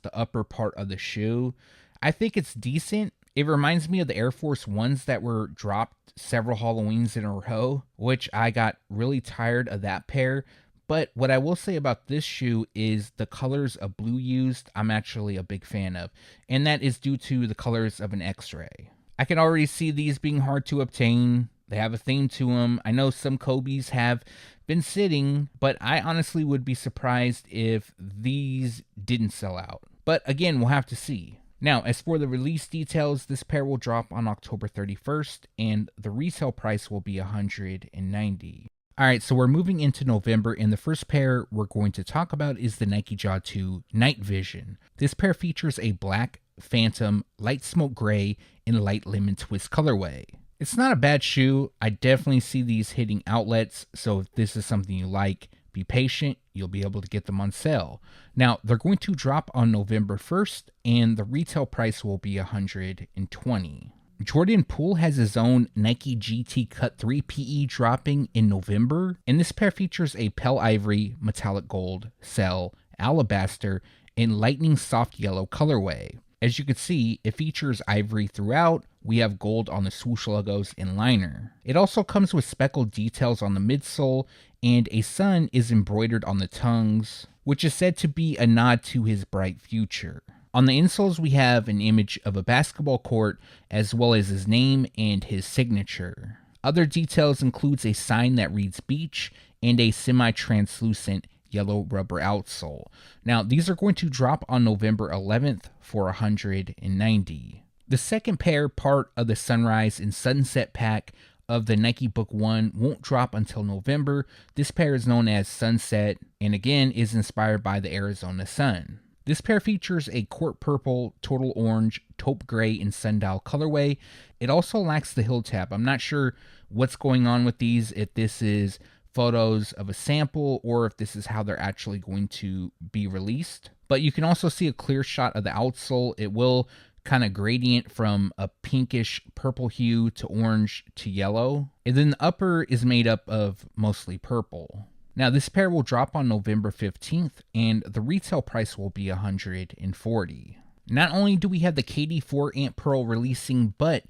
the upper part of the shoe. I think it's decent. It reminds me of the Air Force Ones that were dropped several Halloweens in a row, which I got really tired of that pair. But what I will say about this shoe is the colors of blue used, I'm actually a big fan of, and that is due to the colors of an X-ray. I can already see these being hard to obtain. They have a theme to them. I know some Kobe's have been sitting, but I honestly would be surprised if these didn't sell out. But again, we'll have to see. Now, as for the release details, this pair will drop on October 31st, and the retail price will be $190. All right, so we're moving into November, and the first pair we're going to talk about is the Nike Jaw 2 Night Vision. This pair features a black Phantom, light smoke gray, and light lemon twist colorway. It's not a bad shoe. I definitely see these hitting outlets, so if this is something you like, be patient. You'll be able to get them on sale. Now, they're going to drop on November 1st, and the retail price will be $120. Jordan Poole has his own Nike GT Cut 3 PE dropping in November, and this pair features a pale ivory, metallic gold, cell, alabaster, and lightning soft yellow colorway. As you can see, it features ivory throughout. We have gold on the swoosh logos and liner. It also comes with speckled details on the midsole, and a sun is embroidered on the tongues, which is said to be a nod to his bright future. On the insoles, we have an image of a basketball court, as well as his name and his signature. Other details includes a sign that reads beach and a semi-translucent yellow rubber outsole. Now, these are going to drop on November 11th for $190. The second pair, part of the Sunrise and Sunset pack of the Nike Book 1, won't drop until November. This pair is known as Sunset, and again is inspired by the Arizona sun. This pair features a court purple, total orange, taupe gray, and sundial colorway. It also lacks the heel tab. I'm not sure what's going on with these, if this is photos of a sample or if this is how they're actually going to be released. But you can also see a clear shot of the outsole. It will kind of gradient from a pinkish purple hue to orange to yellow. And then the upper is made up of mostly purple. Now, this pair will drop on November 15th, and the retail price will be $140. Not only do we have the KD4 Ant Pearl releasing, but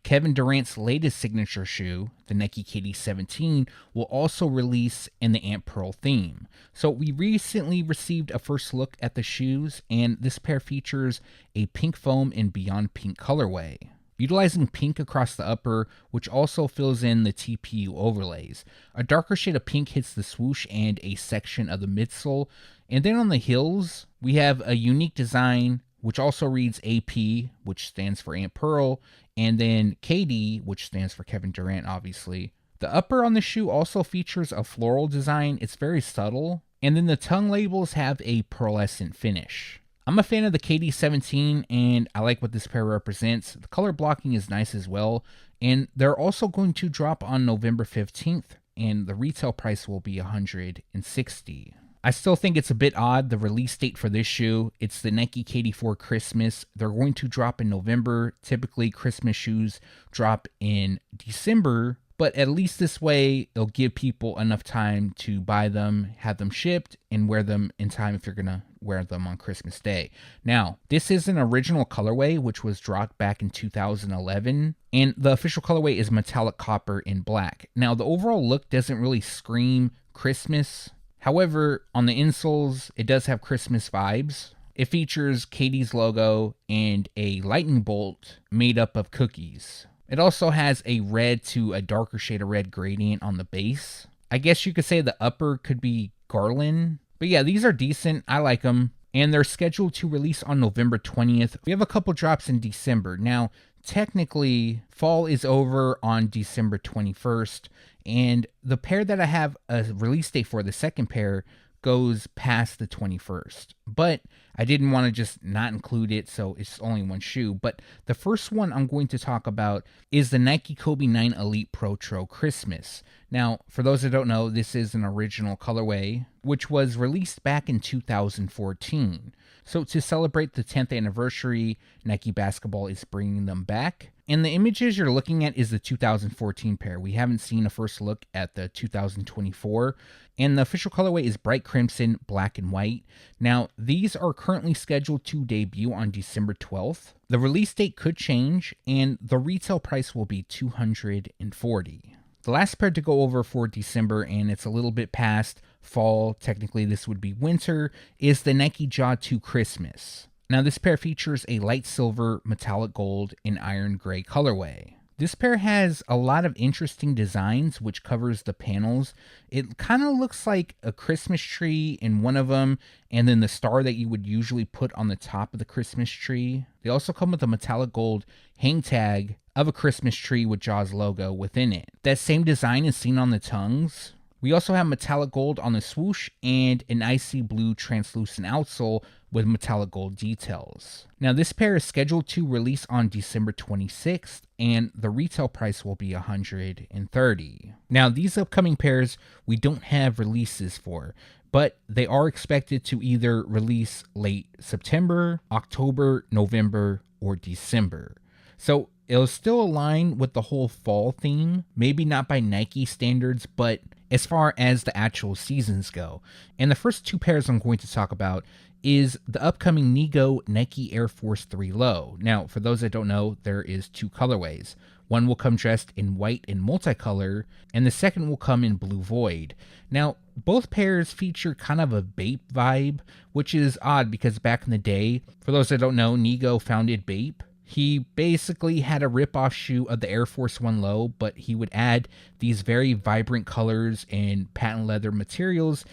Kevin Durant's latest signature shoe, the Nike KD17, will also release in the Ant Pearl theme. So we recently received a first look at the shoes, and this pair features a pink foam and beyond pink colorway, utilizing pink across the upper, which also fills in the TPU overlays. A darker shade of pink hits the swoosh and a section of the midsole. And then on the heels, we have a unique design, which also reads AP, which stands for Ant Pearl, and then KD, which stands for Kevin Durant, obviously. The upper on the shoe also features a floral design. It's very subtle. And then the tongue labels have a pearlescent finish. I'm a fan of the KD17, and I like what this pair represents. The color blocking is nice as well, and they're also going to drop on November 15th, and the retail price will be $160. I still think it's a bit odd, the release date for this shoe. It's the Nike KD4 Christmas. They're going to drop in November. Typically, Christmas shoes drop in December, but at least this way, it'll give people enough time to buy them, have them shipped, and wear them in time if you're going to wear them on Christmas Day. Now, this is an original colorway, which was dropped back in 2011, and the official colorway is metallic copper in black. Now, the overall look doesn't really scream Christmas. However, on the insoles, it does have Christmas vibes. It features KD's logo and a lightning bolt made up of cookies. It also has a red to a darker shade of red gradient on the base. I guess you could say the upper could be garland. But yeah, these are decent. I like them. And they're scheduled to release on November 20th. We have a couple drops in December. Now, technically, fall is over on December 21st. And the pair that I have a release date for, the second pair, goes past the 21st. But I didn't want to just not include it, so it's only one shoe. But the first one I'm going to talk about is the Nike Kobe 9 Elite Protro Christmas. Now, for those that don't know, this is an original colorway, which was released back in 2014. So to celebrate the 10th anniversary, Nike Basketball is bringing them back. And the images you're looking at is the 2014 pair. We haven't seen a first look at the 2024. And the official colorway is bright crimson, black, and white. Now, these are currently scheduled to debut on December 12th. The release date could change, and the retail price will be $240. The last pair to go over for December, and it's a little bit past fall, technically this would be winter, is the Nike Jaw 2 Christmas. Now, this pair features a light silver, metallic gold, and iron gray colorway. This pair has a lot of interesting designs, which covers the panels. It kind of looks like a Christmas tree in one of them, and then the star that you would usually put on the top of the Christmas tree. They also come with a metallic gold hang tag of a Christmas tree with Jaws logo within it. That same design is seen on the tongues. We also have metallic gold on the swoosh and an icy blue translucent outsole with metallic gold details. Now, this pair is scheduled to release on December 26th, and the retail price will be $130. Now, these upcoming pairs we don't have releases for, but they are expected to either release late September, October, November, or December. So it'll still align with the whole fall theme, maybe not by Nike standards, but as far as the actual seasons go. And the first two pairs I'm going to talk about is the upcoming Nigo Nike Air Force 3 Low. Now, for those that don't know, there is two colorways. One will come dressed in white and multicolor, and the second will come in blue void. Now, both pairs feature kind of a Bape vibe, which is odd because back in the day, for those that don't know, Nigo founded Bape. He basically had a rip-off shoe of the Air Force 1 Low, but he would add these very vibrant colors and patent leather materials.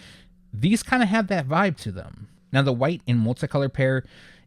These kind of have that vibe to them. Now, the white and multicolor pair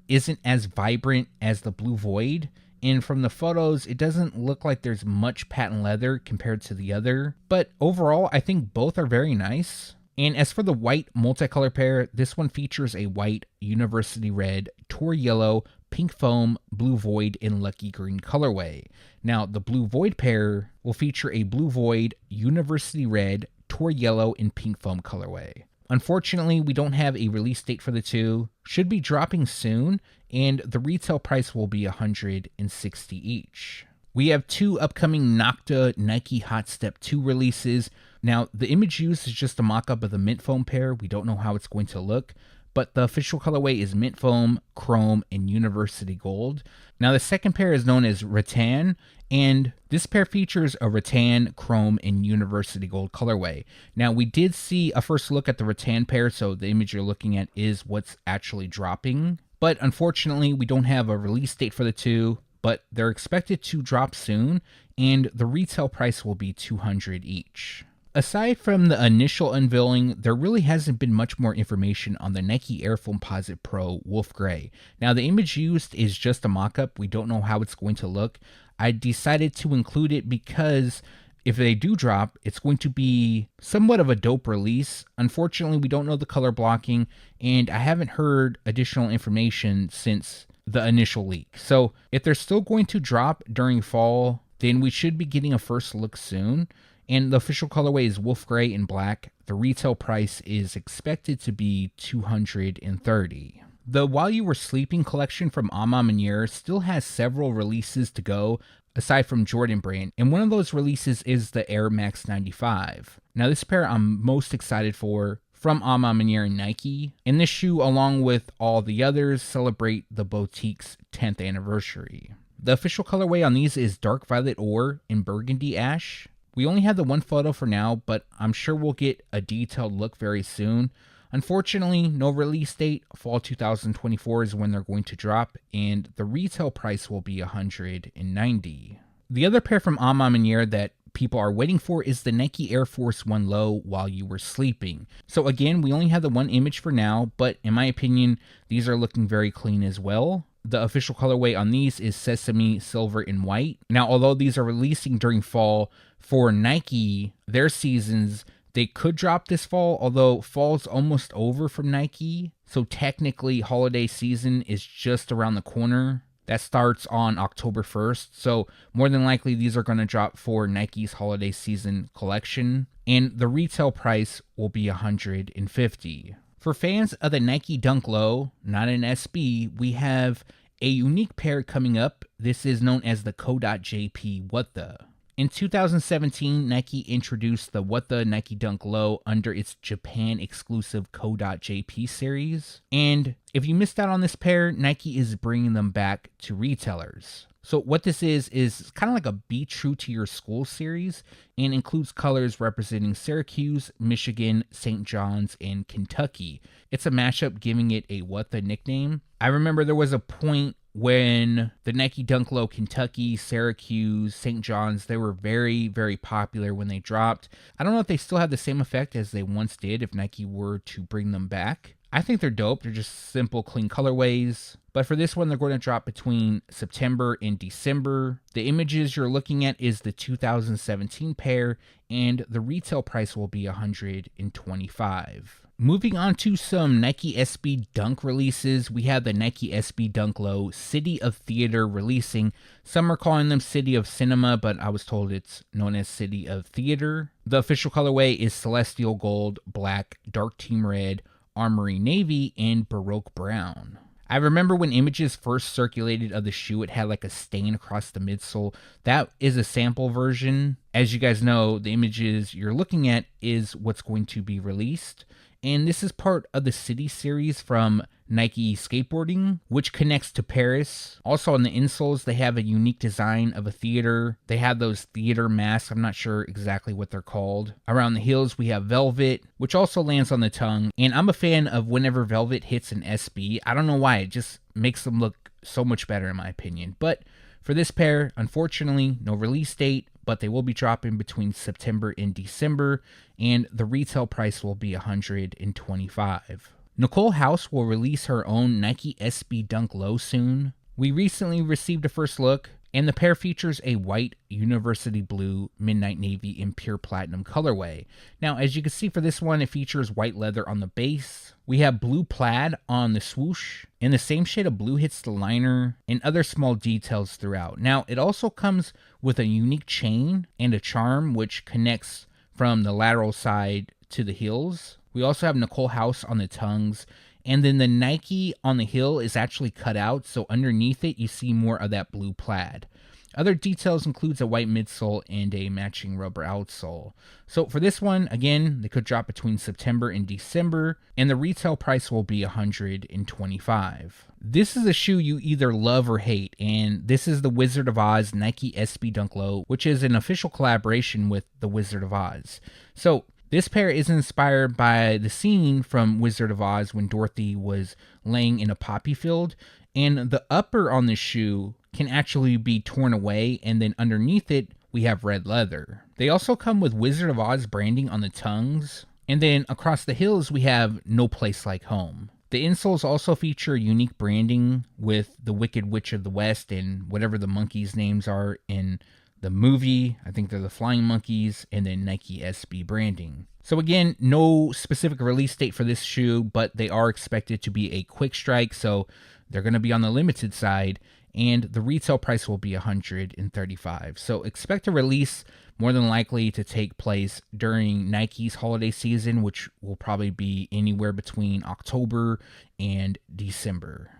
isn't as vibrant as the blue void, and from the photos, it doesn't look like there's much patent leather compared to the other. But overall, I think both are very nice. And as for the white multicolor pair, this one features a white, university red, tour yellow, pink foam, blue void, and lucky green colorway. Now, the blue void pair will feature a blue void, university red, tour yellow, and pink foam colorway. Unfortunately, we don't have a release date for the two. Should be dropping soon, and the retail price will be $160 each. We have two upcoming Nocta Nike Hot Step 2 releases. Now, the image used is just a mock-up of the mint foam pair. We don't know how it's going to look, but the official colorway is mint foam, chrome, and university gold. Now, the second pair is known as rattan, and this pair features a rattan, chrome, and university gold colorway. Now, we did see a first look at the rattan pair, so the image you're looking at is what's actually dropping. But unfortunately, we don't have a release date for the two, but they're expected to drop soon, and the retail price will be $200 each. Aside from the initial unveiling, there really hasn't been much more information on the Nike Air Foamposite Pro Wolf Gray. Now, the image used is just a mock-up. We don't know how it's going to look. I decided to include it because if they do drop, it's going to be somewhat of a dope release. Unfortunately, we don't know the color blocking, and I haven't heard additional information since the initial leak. So if they're still going to drop during fall, then we should be getting a first look soon. And the official colorway is Wolf Gray and Black. The retail price is expected to be $230. The While You Were Sleeping collection from A Ma Maniére still has several releases to go, aside from Jordan Brand, and one of those releases is the Air Max 95. Now, this pair I'm most excited for from A Ma Maniére and Nike, and this shoe, along with all the others, celebrate the boutique's 10th anniversary. The official colorway on these is Dark Violet Ore and Burgundy Ash. We only have the one photo for now, but I'm sure we'll get a detailed look very soon. Unfortunately, no release date. Fall 2024 is when they're going to drop, and the retail price will be $190. The other pair from A Ma Maniére that people are waiting for is the Nike Air Force 1 Low While You Were Sleeping. So again, we only have the one image for now, but in my opinion, these are looking very clean as well. The official colorway on these is Sesame, Silver, and White. Now, although these are releasing during fall, for Nike, their seasons, they could drop this fall, although fall's almost over from Nike. So technically, holiday season is just around the corner. That starts on October 1st. So more than likely, these are going to drop for Nike's holiday season collection. And the retail price will be $150. For fans of the Nike Dunk Low, not an SB, we have a unique pair coming up. This is known as the Co.jp What The. In 2017, Nike introduced the What The Nike Dunk Low under its Japan exclusive Co.jp series. And if you missed out on this pair, Nike is bringing them back to retailers. So what this is kind of like a Be True to Your School series and includes colors representing Syracuse, Michigan, St. John's, and Kentucky. It's a mashup giving it a What The nickname. I remember there was a point when the Nike Dunk Low Kentucky, Syracuse, St. John's, they were very, very popular when they dropped. I don't know if they still have the same effect as they once did if Nike were to bring them back. I think they're dope. They're just simple, clean colorways. But for this one, they're going to drop between September and December. The images you're looking at is the 2017 pair, and the retail price will be $125. Moving on to some Nike SB Dunk releases, we have the Nike SB Dunk Low City of Theater releasing. Some are calling them City of Cinema, but I was told it's known as City of Theater. The official colorway is Celestial Gold, Black, Dark Team Red, Armory Navy, and Baroque Brown. I remember when images first circulated of the shoe, it had like a stain across the midsole. That is a sample version. As you guys know, the images you're looking at is what's going to be released. And this is part of the City series from Nike Skateboarding, which connects to Paris. Also on the insoles, they have a unique design of a theater. They have those theater masks. I'm not sure exactly what they're called. Around the heels, we have Velvet, which also lands on the tongue. And I'm a fan of whenever Velvet hits an SB. I don't know why. It just makes them look so much better in my opinion. But for this pair, unfortunately, no release date, but they will be dropping between September and December, and the retail price will be $125. Nicole House will release her own Nike SB Dunk Low soon. We recently received a first look, and the pair features a white University Blue, Midnight Navy, and Pure Platinum colorway. Now, as you can see for this one, it features white leather on the base. We have blue plaid on the swoosh, and the same shade of blue hits the liner, and other small details throughout. Now, it also comes with a unique chain and a charm which connects from the lateral side to the heels. We also have Nicole House on the tongues, and then the Nike on the heel is actually cut out, so underneath it you see more of that blue plaid. Other details includes a white midsole and a matching rubber outsole. So for this one, again, they could drop between September and December, and the retail price will be $125. This is a shoe you either love or hate, and this is the Wizard of Oz Nike SB Dunk Low, which is an official collaboration with the Wizard of Oz. So this pair is inspired by the scene from Wizard of Oz when Dorothy was laying in a poppy field, and the upper on the shoe can actually be torn away, and then underneath it, we have red leather. They also come with Wizard of Oz branding on the tongues, and then across the heels, we have No Place Like Home. The insoles also feature unique branding with the Wicked Witch of the West and whatever the monkeys' names are in the movie. I think they're the Flying Monkeys, and then Nike SB branding. So again, no specific release date for this shoe, but they are expected to be a quick strike, so they're going to be on the limited side, and the retail price will be $135. So expect a release more than likely to take place during Nike's holiday season, which will probably be anywhere between October and December.